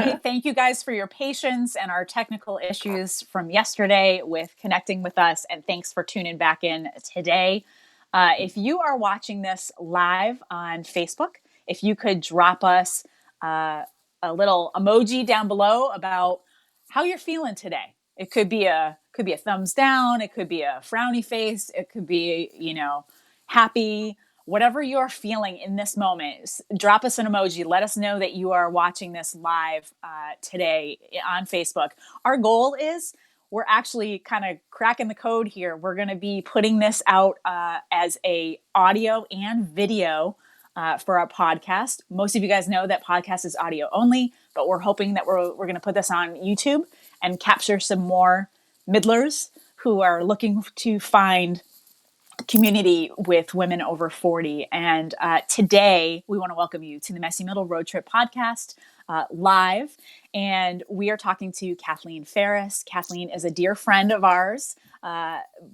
Hey, thank you guys for your patience and our technical issues from yesterday with connecting with us. And thanks for tuning back in today. If you are watching this live on Facebook, if you could drop us a little emoji down below about how you're feeling today. It could be a thumbs down, it could be a frowny face, it could be, happy, whatever you're feeling in this moment. Drop us an emoji. Let us know that you are watching this live today on Facebook. Our goal is we're actually kind of cracking the code here. We're going to be putting this out as a audio and video for our podcast. Most of you guys know that podcast is audio only, but we're hoping that we're going to put this on YouTube and capture some more middlers who are looking to find community with women over 40. And today we want to welcome you to the Messy Middle Road Trip podcast live. And we are talking to Kathleen Farris. Kathleen is a dear friend of ours,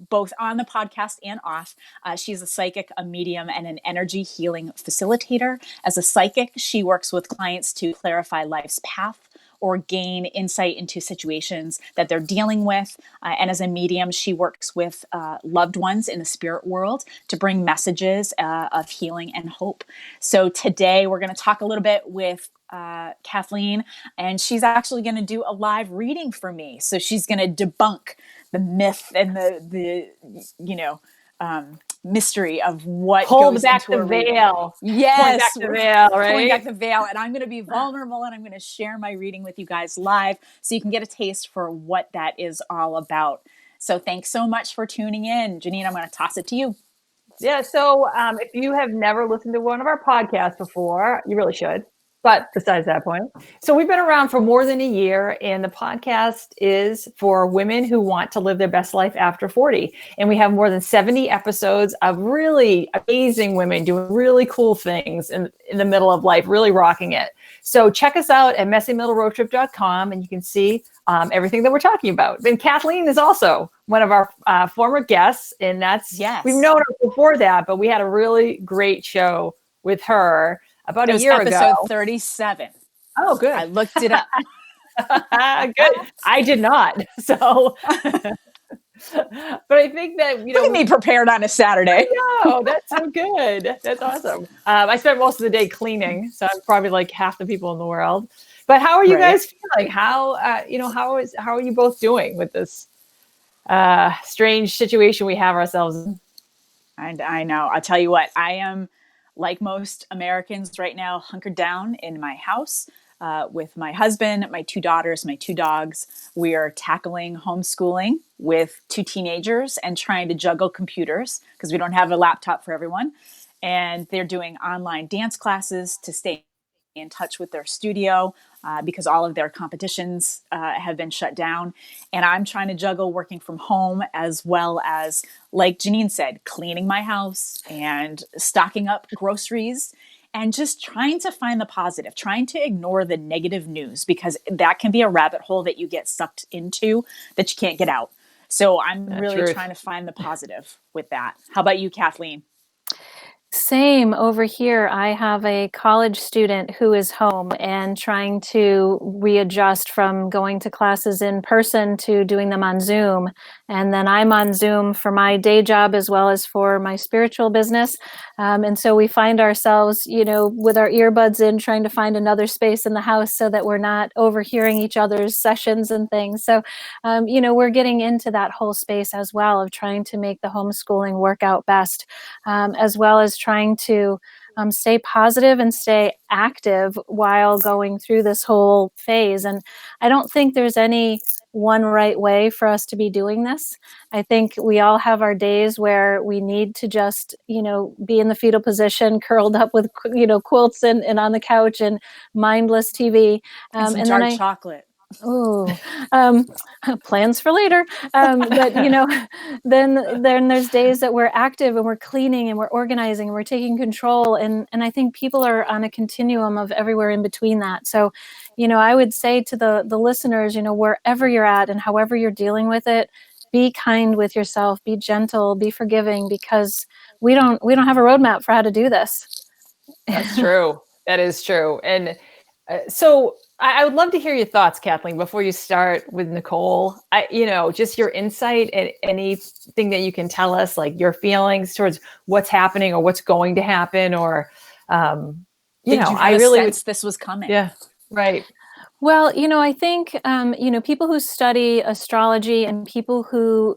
both on the podcast and off. She's a psychic, a medium, and an energy healing facilitator. As a psychic, she works with clients to clarify life's path or gain insight into situations that they're dealing with. And as a medium, she works with loved ones in the spirit world to bring messages of healing and hope. So today we're going to talk a little bit with Kathleen, and she's actually going to do a live reading for me. So she's going to debunk the myth and the mystery of what goes back into the a reading. veil. Yes, pulling back the veil, right? Pulling back the veil, and I'm going to be vulnerable, and I'm going to share my reading with you guys live, so you can get a taste for what that is all about. So thanks so much for tuning in, Janine. I'm going to toss it to you. Yeah. So if you have never listened to one of our podcasts before, you really should. But besides that point, so we've been around for more than a year, and the podcast is for women who want to live their best life after 40. And we have more than 70 episodes of really amazing women doing really cool things in the middle of life, really rocking it. So check us out at messymiddleroadtrip.com, and you can see everything that we're talking about. And Kathleen is also one of our former guests, and we've known her before that, but we had a really great show with her about a year ago. Episode 37. Oh, good. I looked it up. Good. I did not. So, but I think that, look at me prepared on a Saturday. No, that's so good. That's awesome. I spent most of the day cleaning, so I'm probably like half the people in the world. But how are you guys feeling? How are you both doing with this strange situation we have ourselves in? I know. I'll tell you what, I am, like most Americans right now, hunkered down in my house with my husband, my 2 daughters, my 2 dogs. We are tackling homeschooling with 2 teenagers and trying to juggle computers because we don't have a laptop for everyone. And they're doing online dance classes to stay in touch with their studio because all of their competitions have been shut down. And I'm trying to juggle working from home as well as, like Janine said, cleaning my house and stocking up groceries and just trying to find the positive, trying to ignore the negative news because that can be a rabbit hole that you get sucked into that you can't get out. So I'm really trying to find the positive with that. How about you, Kathleen? Same over here. I have a college student who is home and trying to readjust from going to classes in person to doing them on Zoom. And then I'm on Zoom for my day job as well as for my spiritual business. And so we find ourselves, with our earbuds in, trying to find another space in the house so that we're not overhearing each other's sessions and things. So, we're getting into that whole space as well of trying to make the homeschooling work out best, as well as trying to stay positive and stay active while going through this whole phase. And I don't think there's any one right way for us to be doing this. I think we all have our days where we need to just, be in the fetal position, curled up with, quilts and on the couch and mindless TV. And some dark chocolate. Oh, plans for later. But then there's days that we're active and we're cleaning and we're organizing and we're taking control. And I think people are on a continuum of everywhere in between that. So, I would say to the listeners, wherever you're at and however you're dealing with it, be kind with yourself, be gentle, be forgiving, because we don't have a roadmap for how to do this. That's true. That is true. And so I would love to hear your thoughts, Kathleen, before you start with Nicole. Just your insight and anything that you can tell us, like your feelings towards what's happening or what's going to happen, or, Did you have I a really sense would. this was coming? Yeah, right. Well, I think, people who study astrology and people who,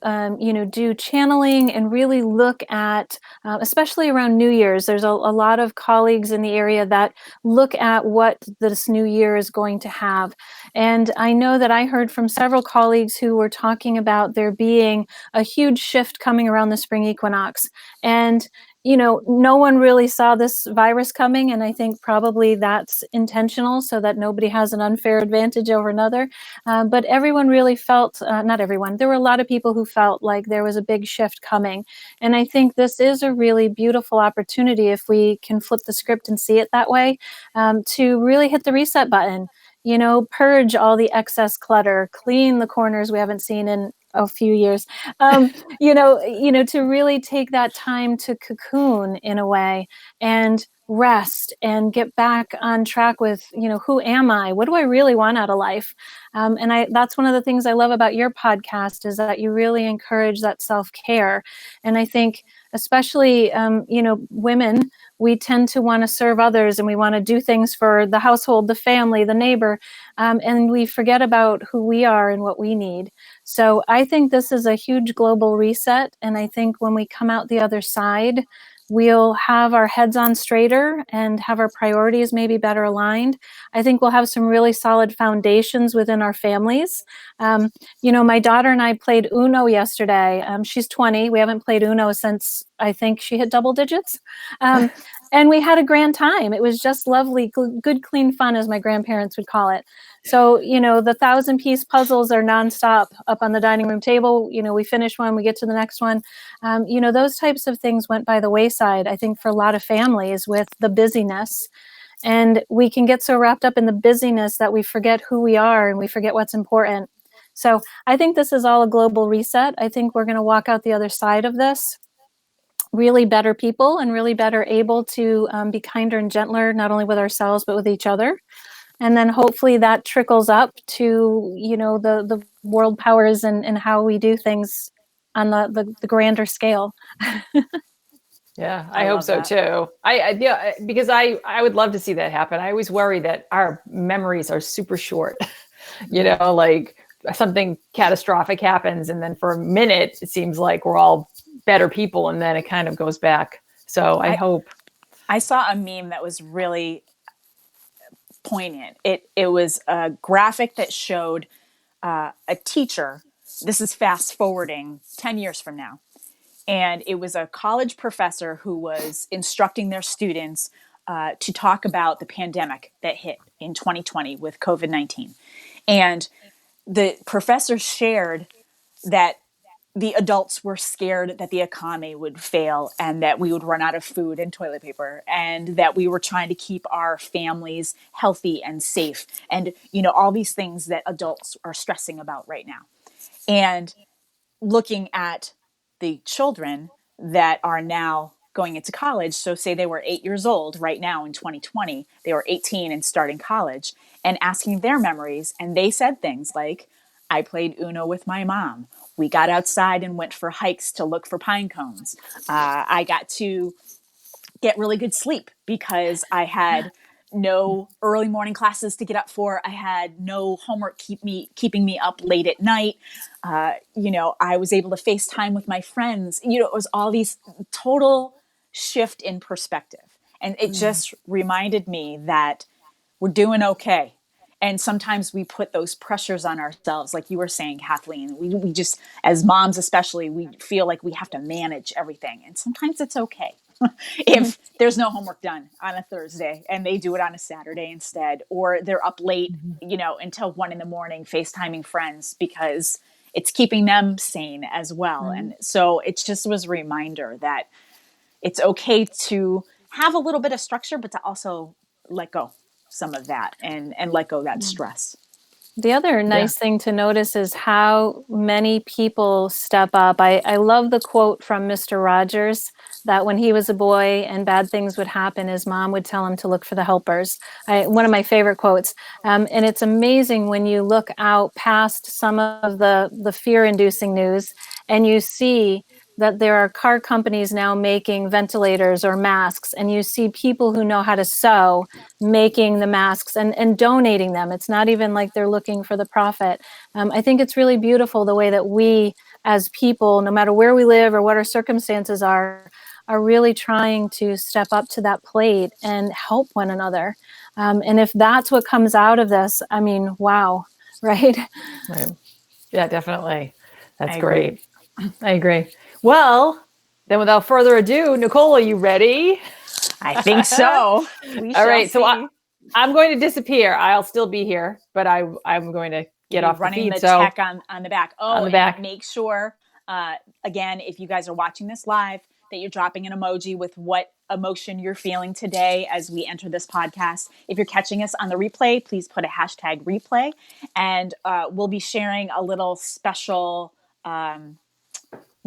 do channeling and really look at, especially around New Year's, there's a lot of colleagues in the area that look at what this new year is going to have. And I know that I heard from several colleagues who were talking about there being a huge shift coming around the spring equinox. And no one really saw this virus coming, and I think probably that's intentional so that nobody has an unfair advantage over another. But everyone really felt, not everyone, there were a lot of people who felt like there was a big shift coming. And I think this is a really beautiful opportunity, if we can flip the script and see it that way, to really hit the reset button. Purge all the excess clutter, clean the corners we haven't seen in a few years. Um, to really take that time to cocoon in a way and rest and get back on track with, who am I? What do I really want out of life? And that's one of the things I love about your podcast, is that you really encourage that self-care. And I think, especially, women, we tend to want to serve others, and we want to do things for the household, the family, the neighbor, and we forget about who we are and what we need. So I think this is a huge global reset. And I think when we come out the other side, we'll have our heads on straighter and have our priorities maybe better aligned. I think we'll have some really solid foundations within our families. My daughter and I played Uno yesterday. She's 20. We haven't played Uno since I think she hit double digits. And we had a grand time. It was just lovely, good, clean fun, as my grandparents would call it. So, the 1,000-piece puzzles are nonstop up on the dining room table. We finish one, we get to the next one. Those types of things went by the wayside, I think, for a lot of families with the busyness. And we can get so wrapped up in the busyness that we forget who we are and we forget what's important. So I think this is all a global reset. I think we're going to walk out the other side of this really better people and really better able to be kinder and gentler, not only with ourselves, but with each other. And then hopefully that trickles up to, the world powers and how we do things on the grander scale. Yeah, I I hope love so that. too. Yeah, because I would love to see that happen. I always worry that our memories are super short. Like something catastrophic happens, and then for a minute it seems like we're all better people, and then it kind of goes back. So I hope. I saw a meme that was really poignant. It was a graphic that showed a teacher. This is fast forwarding 10 years from now. And it was a college professor who was instructing their students to talk about the pandemic that hit in 2020 with COVID-19. And the professor shared that the adults were scared that the economy would fail and that we would run out of food and toilet paper, and that we were trying to keep our families healthy and safe, and all these things that adults are stressing about right now. And looking at the children that are now going into college, so say they were 8 years old right now in 2020, they were 18 and starting college, and asking their memories, and they said things like, I played Uno with my mom. We got outside and went for hikes to look for pine cones. I got to get really good sleep because I had no early morning classes to get up for. I had no homework keeping me up late at night. I was able to FaceTime with my friends. It was all these total shift in perspective. And it just reminded me that we're doing okay. And sometimes we put those pressures on ourselves, like you were saying, Kathleen. We just, as moms especially, we feel like we have to manage everything. And sometimes it's okay if there's no homework done on a Thursday and they do it on a Saturday instead, or they're up late, until 1 a.m. FaceTiming friends because it's keeping them sane as well. And so it just was a reminder that it's okay to have a little bit of structure, but to also let go some of that and let go that stress. The other nice thing to notice is how many people step up. I love the quote from Mr. Rogers that when he was a boy and bad things would happen, his mom would tell him to look for the helpers. One of my favorite quotes. And it's amazing when you look out past some of the fear-inducing news and you see that there are car companies now making ventilators or masks, and you see people who know how to sew making the masks and donating them. It's not even like they're looking for the profit. I think it's really beautiful the way that we as people, no matter where we live or what our circumstances are really trying to step up to that plate and help one another. And if that's what comes out of this, I mean, wow, right? Right. Yeah, definitely. That's I great. agree. I agree. Well, then without further ado, Nicole, are you ready? I think so. We All shall right. So see. I'm going to disappear. I'll still be here, but I'm going to get You'll be off the running feed. the So tech on the back. on Oh, the and back. make sure, again, if you guys are watching this live, that you're dropping an emoji with what emotion you're feeling today as we enter this podcast. If you're catching us on the replay, please put a hashtag replay, and we'll be sharing a little special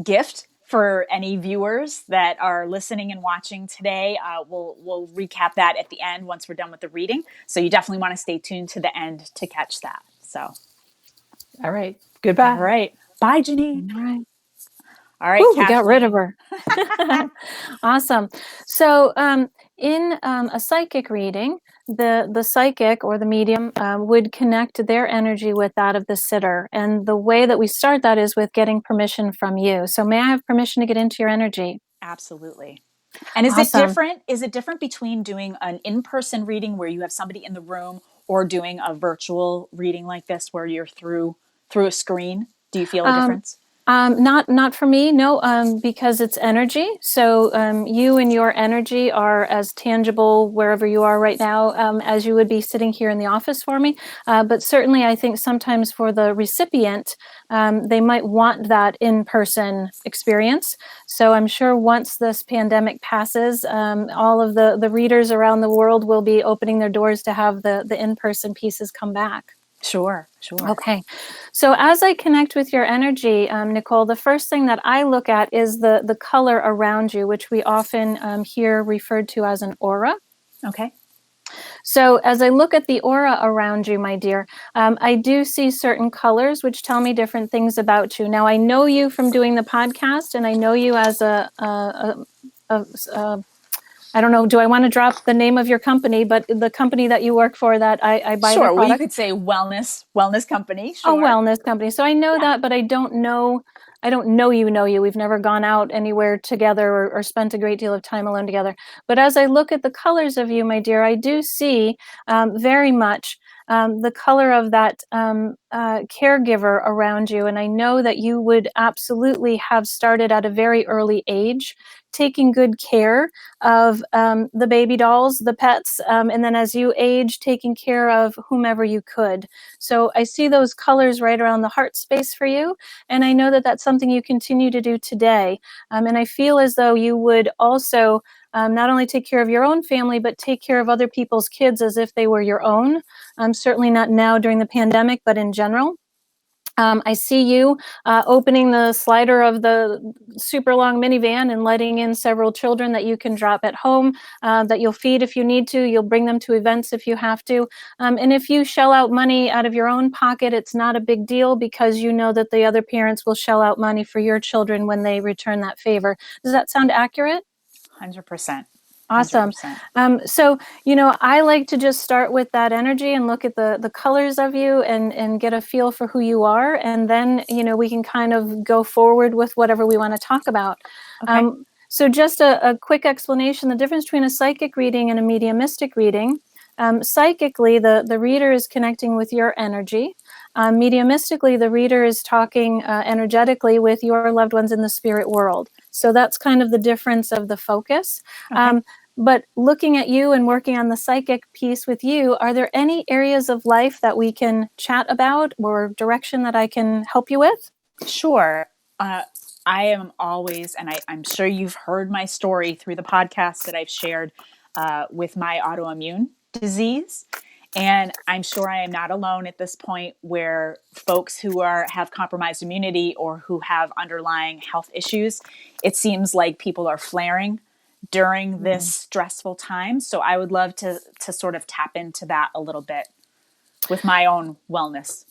gift for any viewers that are listening and watching today. We'll recap that at the end once we're done with the reading. So you definitely want to stay tuned to the end to catch that. So, All right. all Goodbye. right. Bye, Janine. All right. All right, Whew, we Kathleen. got rid of her. Awesome. So in a psychic reading, the psychic or the medium would connect their energy with that of the sitter. And the way that we start that is with getting permission from you. So may I have permission to get into your energy? Absolutely. And is it Awesome. different? Is it different between doing an in-person reading where you have somebody in the room or doing a virtual reading like this where you're through a screen? Do you feel a Um, difference? not for me, no, because it's energy. So you and your energy are as tangible wherever you are right now as you would be sitting here in the office for me. But certainly, I think sometimes for the recipient, they might want that in-person experience. So I'm sure once this pandemic passes, all of the readers around the world will be opening their doors to have the in-person pieces come back. Sure. Okay. So as I connect with your energy, Nicole, the first thing that I look at is the color around you, which we often hear referred to as an aura. Okay. So as I look at the aura around you, my dear, I do see certain colors which tell me different things about you. Now, I know you from doing the podcast, and I know you as a I don't know, do I want to drop the name of your company, but the company that you work for that I buy their Sure. Well, you product? could say wellness company. A Sure. wellness company. So I know that, but I don't know you. We've never gone out anywhere together or spent a great deal of time alone together. But as I look at the colors of you, my dear, I do see very much the color of that caregiver around you. And I know that you would absolutely have started at a very early age taking good care of the baby dolls, the pets, and then as you age, taking care of whomever you could. So I see those colors right around the heart space for you. And I know that that's something you continue to do today. And I feel as though you would also not only take care of your own family, but take care of other people's kids as if they were your own. Certainly not now during the pandemic, but in general. I see you opening the slider of the super long minivan and letting in several children that you can drop at home, that you'll feed if you need to. You'll bring them to events if you have to. And if you shell out money out of your own pocket, it's not a big deal because you know that the other parents will shell out money for your children when they return that favor. Does that sound accurate? 100%. Awesome. 100%. So, I like to just start with that energy and look at the colors of you and get a feel for who you are. And then, we can kind of go forward with whatever we want to talk about. Okay. So just a quick explanation, the difference between a psychic reading and a mediumistic reading. Psychically, the reader is connecting with your energy. Mediumistically, the reader is talking energetically with your loved ones in the spirit world. So that's kind of the difference of the focus. Okay. But looking at you and working on the psychic piece with you, are there any areas of life that we can chat about or direction that I can help you with? Sure. I am always, and I'm sure you've heard my story through the podcast that I've shared with my autoimmune disease. And I'm sure I am not alone at this point where folks who have compromised immunity or who have underlying health issues, it seems like people are flaring during this stressful time. So I would love to sort of tap into that a little bit with my own wellness.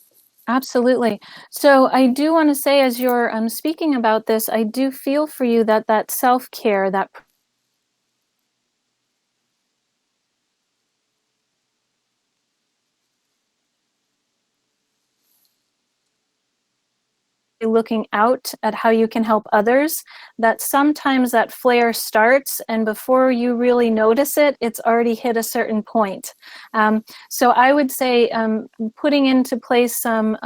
Absolutely. So I do want to say, as you're speaking about this, I do feel for you that self-care, that looking out at how you can help others, that sometimes that flare starts, and before you really notice it, it's already hit a certain point. So I would say putting into place some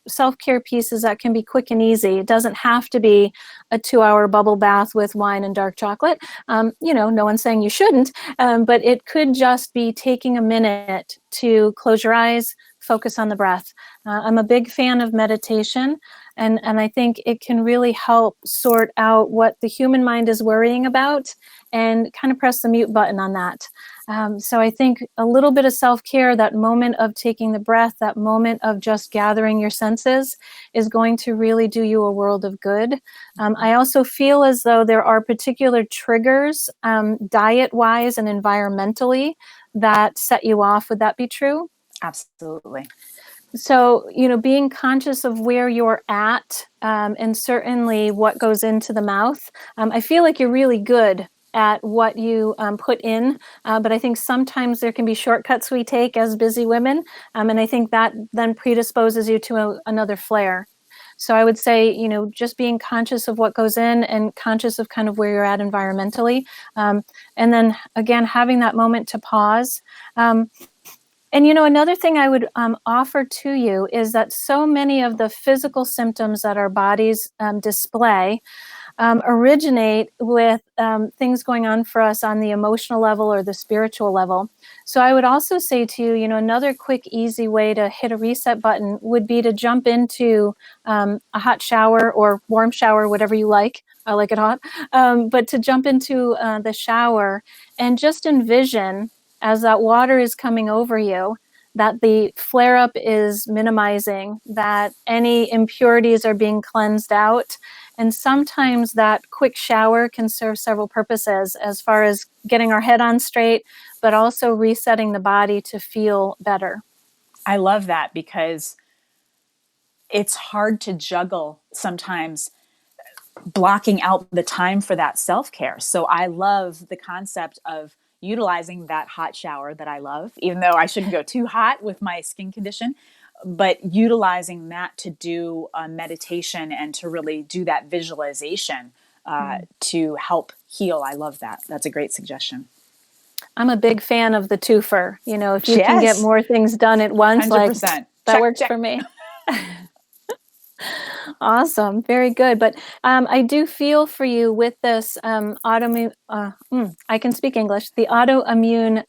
self-care pieces that can be quick and easy. It doesn't have to be a 2-hour bubble bath with wine and dark chocolate. No one's saying you shouldn't, but it could just be taking a minute to close your eyes, focus on the breath. I'm a big fan of meditation. And I think it can really help sort out what the human mind is worrying about and kind of press the mute button on that. So I think a little bit of self-care, that moment of taking the breath, that moment of just gathering your senses is going to really do you a world of good. I also feel as though there are particular triggers, diet-wise and environmentally, that set you off. Would that be true? Absolutely. So, being conscious of where you're at, and certainly what goes into the mouth. I feel like you're really good at what you put in, but I think sometimes there can be shortcuts we take as busy women, and I think that then predisposes you to another flare. So I would say, just being conscious of what goes in and conscious of kind of where you're at environmentally, and then again, having that moment to pause. And another thing I would offer to you is that so many of the physical symptoms that our bodies display originate with things going on for us on the emotional level or the spiritual level. So I would also say to you, another quick, easy way to hit a reset button would be to jump into a hot shower or warm shower, whatever you like. I like it hot. But to jump into the shower and just envision, as that water is coming over you, that the flare-up is minimizing, that any impurities are being cleansed out. And sometimes that quick shower can serve several purposes as far as getting our head on straight, but also resetting the body to feel better. I love that because it's hard to juggle sometimes blocking out the time for that self-care. So I love the concept of utilizing that hot shower that I love, even though I shouldn't go too hot with my skin condition, but utilizing that to do a meditation and to really do that visualization to help heal. I love that. That's a great suggestion. I'm a big fan of the twofer. If you can get Yes. more things done at once, 100%. that Check, works check. for me. Awesome. Very good. But I do feel for you with this autoimmune, I can speak English, the autoimmune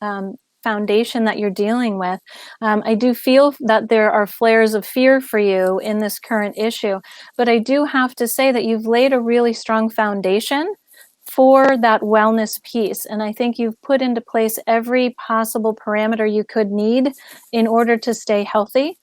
foundation that you're dealing with. I do feel that there are flares of fear for you in this current issue, but I do have to say that you've laid a really strong foundation for that wellness piece. And I think you've put into place every possible parameter you could need in order to stay healthy.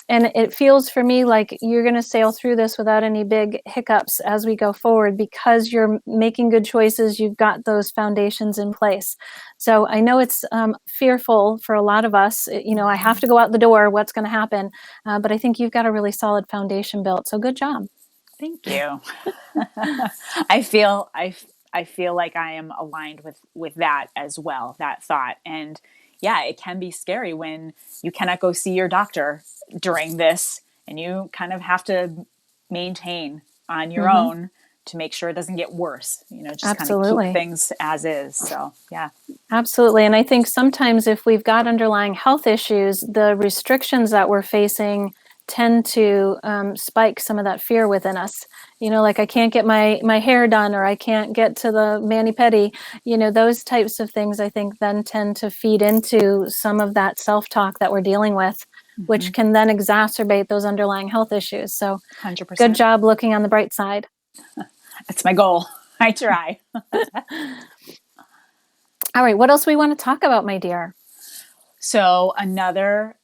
And it feels for me like you're going to sail through this without any big hiccups as we go forward because you're making good choices. You've got those foundations in place. So I know it's fearful for a lot of us. I have to go out the door. What's going to happen? But I think you've got a really solid foundation built. So good job. Thank you. I feel like I am aligned with that as well, that thought. And yeah, it can be scary when you cannot go see your doctor during this and you kind of have to maintain on your own to make sure it doesn't get worse, just Absolutely. kind of keep things as is. So yeah. Absolutely. And I think sometimes if we've got underlying health issues, the restrictions that we're facing tend to spike some of that fear within us. Like I can't get my hair done, or I can't get to the mani-pedi, those types of things I think then tend to feed into some of that self-talk that we're dealing with, which can then exacerbate those underlying health issues. So 100%. Good job looking on the bright side. That's my goal. I try. All right. What else we want to talk about, my dear? So another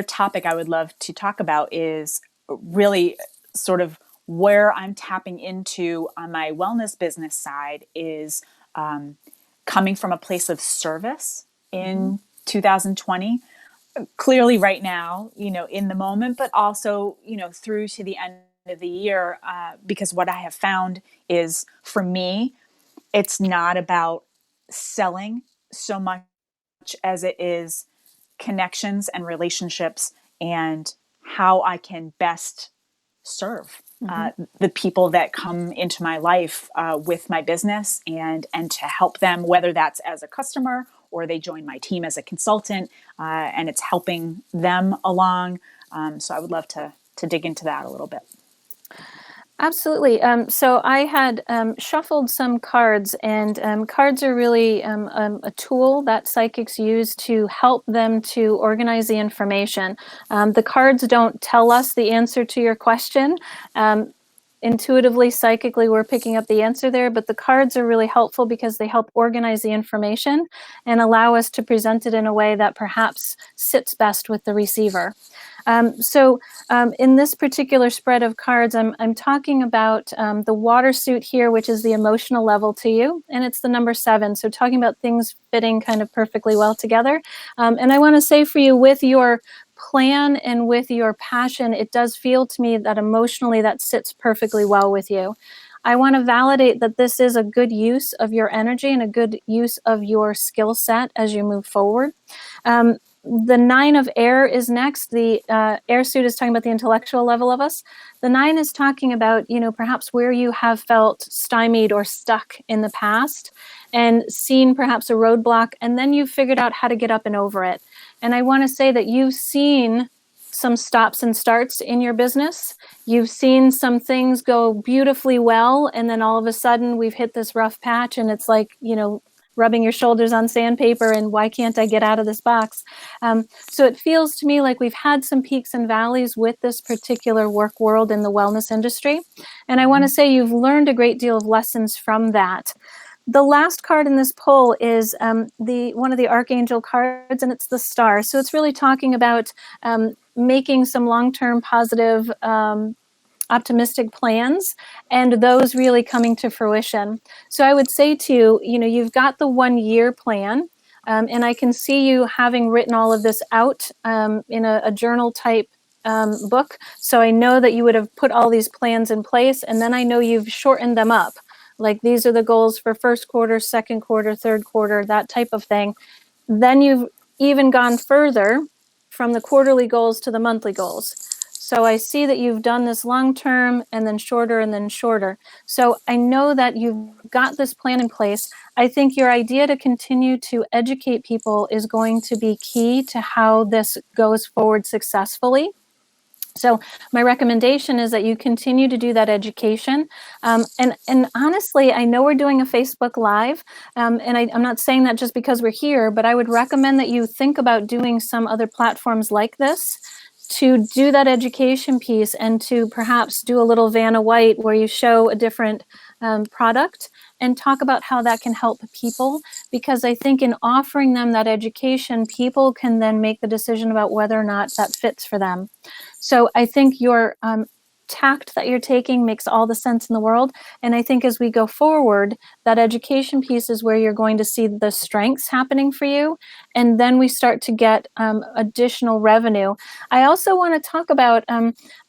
topic I would love to talk about is really sort of where I'm tapping into on my wellness business side is coming from a place of service in 2020. Clearly, right now, in the moment, but also, through to the end of the year, because what I have found is for me, it's not about selling so much as it is connections and relationships and how I can best serve the people that come into my life with my business and to help them, whether that's as a customer or they join my team as a consultant, and it's helping them along. So I would love to dig into that a little bit. Absolutely. So I had shuffled some cards, and cards are really a tool that psychics use to help them to organize the information. The cards don't tell us the answer to your question. Intuitively, psychically, we're picking up the answer there, but the cards are really helpful because they help organize the information and allow us to present it in a way that perhaps sits best with the receiver. So in this particular spread of cards, I'm talking about the water suit here, which is the emotional level to you, and it's the number 7. So talking about things fitting kind of perfectly well together. And I want to say for you, with your plan and with your passion, it does feel to me that emotionally that sits perfectly well with you. I want to validate that this is a good use of your energy and a good use of your skill set as you move forward. The 9 of air is next. The air suit is talking about the intellectual level of us. The 9 is talking about, perhaps where you have felt stymied or stuck in the past and seen perhaps a roadblock, and then you've figured out how to get up and over it. And I want to say that you've seen some stops and starts in your business. You've seen some things go beautifully well, and then all of a sudden we've hit this rough patch, and it's like, rubbing your shoulders on sandpaper and why can't I get out of this box? So it feels to me like we've had some peaks and valleys with this particular work world in the wellness industry. And I want to say you've learned a great deal of lessons from that. The last card in this poll is one of the archangel cards, and it's the star. So it's really talking about making some long-term positive optimistic plans and those really coming to fruition. So I would say to you, you've got the 1-year plan, and I can see you having written all of this out in a journal type book. So I know that you would have put all these plans in place, and then I know you've shortened them up. Like these are the goals for first quarter, second quarter, third quarter, that type of thing. Then you've even gone further from the quarterly goals to the monthly goals. So I see that you've done this long term and then shorter and then shorter. So I know that you've got this plan in place. I think your idea to continue to educate people is going to be key to how this goes forward successfully. So my recommendation is that you continue to do that education. And honestly, I know we're doing a Facebook Live, and I'm not saying that just because we're here, but I would recommend that you think about doing some other platforms like this to do that education piece and to perhaps do a little Vanna White where you show a different product and talk about how that can help people. Because I think in offering them that education, people can then make the decision about whether or not that fits for them. So I think your tact that you're taking makes all the sense in the world. And I think as we go forward, that education piece is where you're going to see the strengths happening for you. And then we start to get additional revenue. I also want to talk about,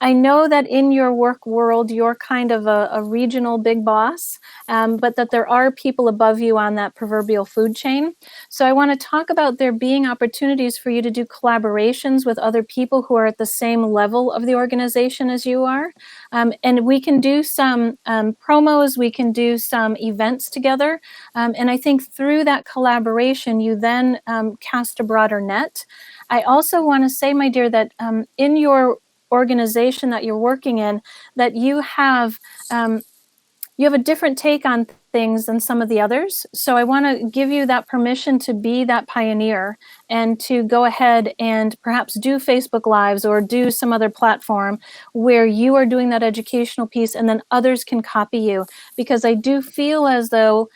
I know that in your work world, you're kind of a regional big boss, but that there are people above you on that proverbial food chain. So I want to talk about there being opportunities for you to do collaborations with other people who are at the same level of the organization as you are. And we can do some promos, we can do some events together. And I think through that collaboration, you then cast a broader net. I also want to say, my dear, that in your organization that you're working in, that you have a different take on things than some of the others. So I want to give you that permission to be that pioneer and to go ahead and perhaps do Facebook Lives or do some other platform where you are doing that educational piece and then others can copy you. Because I do feel as though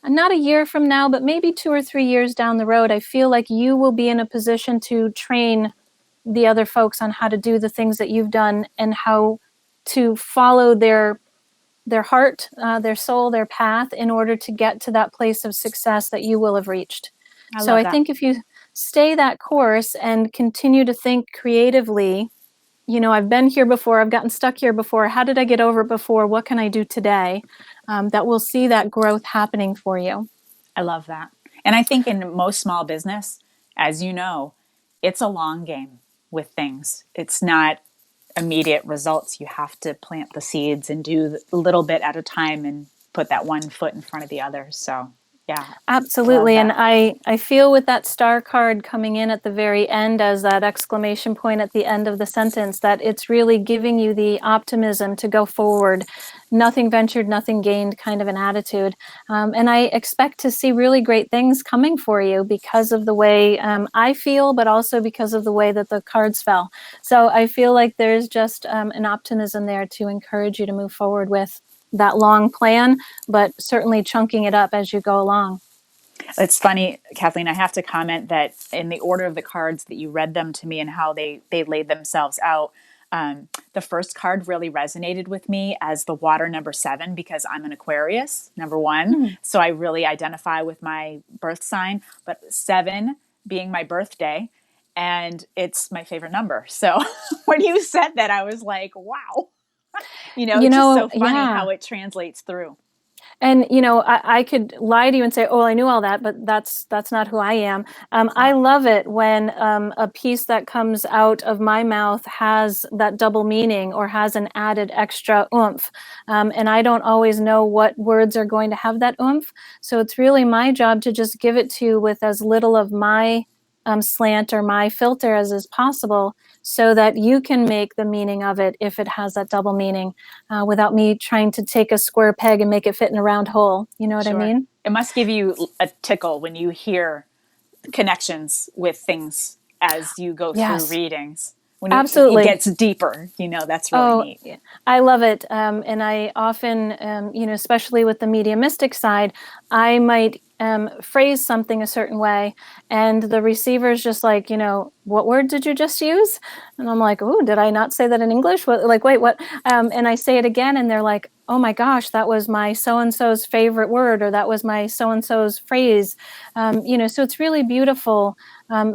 not a year from now, but maybe 2 or 3 years down the road, I feel like you will be in a position to train the other folks on how to do the things that you've done and how to follow their heart, their soul, their path in order to get to that place of success that you will have reached. So I think if you stay that course and continue to think creatively, I've been here before, I've gotten stuck here before, how did I get over it before, what can I do today, that we'll see that growth happening for you. I love that. And I think in most small business, as you know, it's a long game with things. It's not immediate results. You have to plant the seeds and do a little bit at a time and put that one foot in front of the other. So, yeah. Absolutely. And I feel with that star card coming in at the very end as that exclamation point at the end of the sentence, that it's really giving you the optimism to go forward. Nothing ventured, nothing gained kind of an attitude. And I expect to see really great things coming for you because of the way I feel, but also because of the way that the cards fell. So I feel like there's just an optimism there to encourage you to move forward with that long plan, but certainly chunking it up as you go along. It's funny, Kathleen, I have to comment that in the order of the cards that you read them to me and how they laid themselves out, the first card really resonated with me as the water number 7, because I'm an Aquarius, number 1. So I really identify with my birth sign, but 7 being my birthday, and it's my favorite number. So when you said that, I was like, wow. It's just so funny how it translates through. And, I could lie to you and say, oh, I knew all that, but that's not who I am. I love it when a piece that comes out of my mouth has that double meaning or has an added extra oomph. And I don't always know what words are going to have that oomph. So it's really my job to just give it to you with as little of my slant or my filter as is possible, so that you can make the meaning of it if it has that double meaning, without me trying to take a square peg and make it fit in a round hole. You know what I mean? It must give you a tickle when you hear connections with things as you go through readings. When Absolutely. It gets deeper, that's really neat. I love it. And I often, especially with the mediumistic side, I might phrase something a certain way, and the receiver's just like, what word did you just use? And I'm like, oh, did I not say that in English? Wait, what? And I say it again, and they're like, oh my gosh, that was my so-and-so's favorite word, or that was my so-and-so's phrase. So it's really beautiful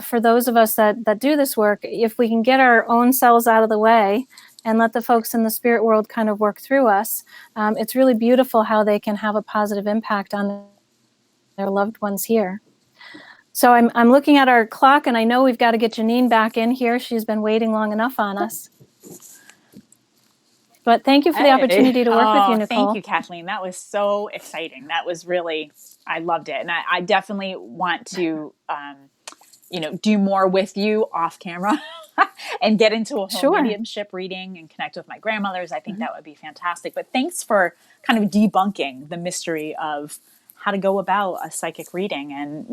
for those of us that do this work, if we can get our own selves out of the way and let the folks in the spirit world kind of work through us. It's really beautiful how they can have a positive impact on their loved ones here. So I'm looking at our clock, and I know we've got to get Janine back in here. She's been waiting long enough on us. But thank you for the opportunity to work with you, Nicole. Thank you, Kathleen. That was so exciting. That was really, I loved it. And I definitely want to, do more with you off camera and get into a whole mediumship reading and connect with my grandmothers. I think that would be fantastic. But thanks for kind of debunking the mystery of how to go about a psychic reading. And,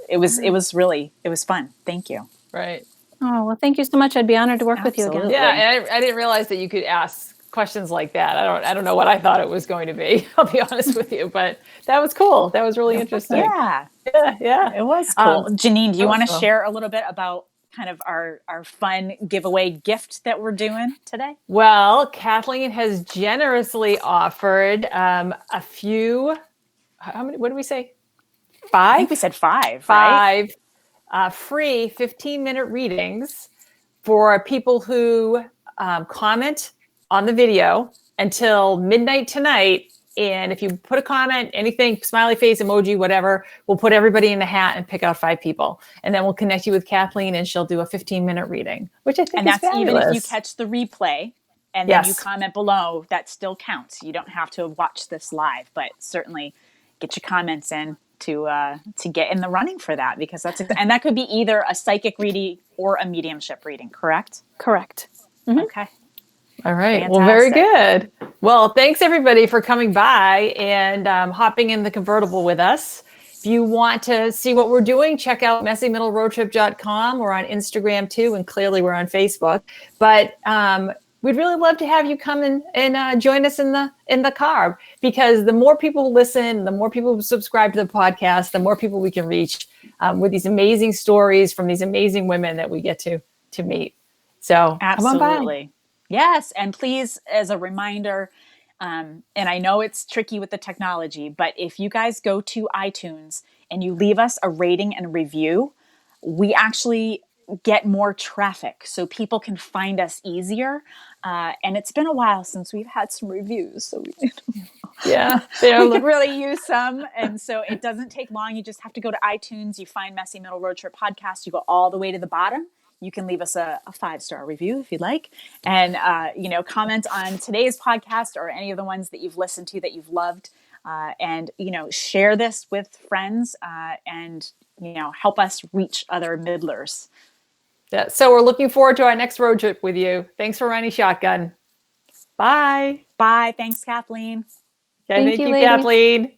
it was fun. Thank you. Right. Oh, well, thank you so much. I'd be honored to work with you again. Yeah, and I didn't realize that you could ask questions like that. I don't know what I thought it was going to be. I'll be honest with you, but that was cool. That was really interesting. Yeah. It was cool. Janine, do you want to share a little bit about kind of our fun giveaway gift that we're doing today? Well, Kathleen has generously offered a few. How many? What did we say? 5? I think we said 5. 5 free 15-minute readings for people who comment on the video until midnight tonight. And if you put a comment, anything, smiley face, emoji, whatever, we'll put everybody in a hat and pick out 5 people. And then we'll connect you with Kathleen, and she'll do a 15-minute reading, which I think is fabulous. And that's even if you catch the replay and then you comment below, that still counts. You don't have to watch this live, but certainly get your comments in to get in the running for that, because and that could be either a psychic reading or a mediumship reading, correct? Correct. Mm-hmm. Okay. All right. Fantastic. Well, very good. Well, thanks everybody for coming by and hopping in the convertible with us. If you want to see what we're doing, check out messymiddleroadtrip.com. We're on Instagram too, and clearly we're on Facebook. But we'd really love to have you come and join us in the car, because the more people listen, the more people subscribe to the podcast, the more people we can reach with these amazing stories from these amazing women that we get to meet. So Absolutely. come on by. Yes. And please, as a reminder, and I know it's tricky with the technology, but if you guys go to iTunes and you leave us a rating and review, we actually get more traffic so people can find us easier. And it's been a while since we've had some reviews. So we could really use some. And so it doesn't take long. You just have to go to iTunes. You find Messy Middle Road Trip Podcast. You go all the way to the bottom. You can leave us a 5-star review if you'd like, and comment on today's podcast or any of the ones that you've listened to that you've loved, and share this with friends, and help us reach other middlers. Yeah, so we're looking forward to our next road trip with you. Thanks for riding shotgun. Bye. Bye. Thanks, Kathleen. Okay, thank you, Kathleen.